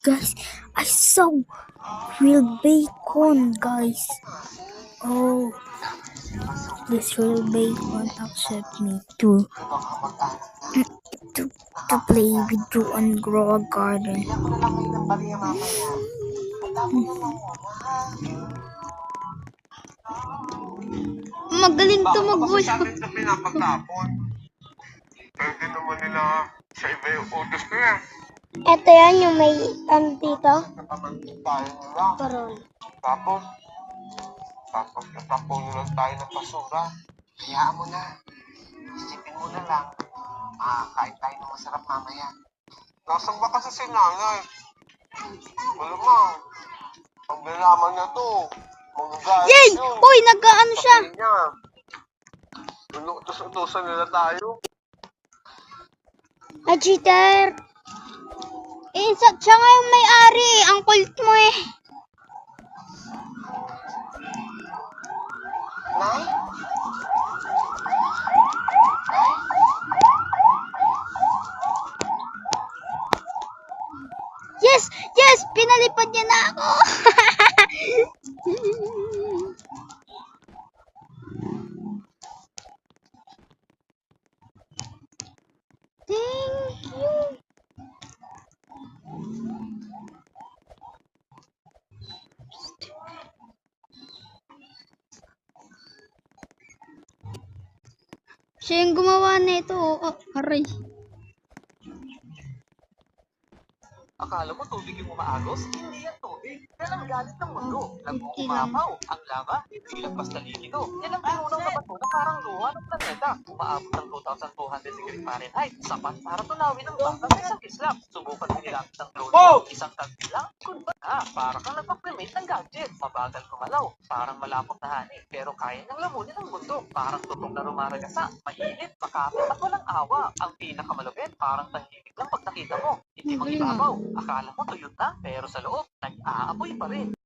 Guys, I saw grilled bacon, guys. Oh, this grilled bacon accept me to play with you and grow a garden. Magaling to mag-voice. Sa atin ito pinapagtapon. Pwede naman nila sa iba yung utos ko yan. Ito yan, yung may dito. Napamagin tayo nila. Parol. Tapos natapon nyo lang tayo ng basura. Hayaan mo na. Isipin mo na lang. Kain tayo ng masarap mamaya. Nasaan ba kasi si nanay? Malamang. Pag nalaman niya to, magagalit Yay! yun. Uy, nagkaano siya. Sabihin niya, utos-utosan nila tayo. Cheater. Siya nga yung may-ari. Ang kulit mo eh. Nay? Yes! Yes! Pinalipad niya na ako! Thank you! Siya yung gumawa nito. Oh, aray. Akala mo tubig yung umaagos? Hindi yan tubig. Yan ang galit ng mundo. Nag-uumapaw. Ang lava, hindi lagpas na likido. Yan ang pinunang na bato na parang luha ng planeta. Umaabot ng 2,200 degree Fahrenheit. Sapat para tunawin ang baka sa isang kislap. Subukan mo nilang ng drone. Isang tagpi lang. Kunba na. Para kang nagpaprimate ng gadget. Mabagal kumalaw. Parang malapot na hani. Pero kaya niyang lamunin ang mundo. Parang tutong na rumaragasa. Mainit, makapit at walang awa. Ang pinakamalupit, parang tahimik lang pag nakita mo. Hindi Ang galing, magibabaw. Akala mo tuyot na, pero sa loob, nag-aapoy pa rin.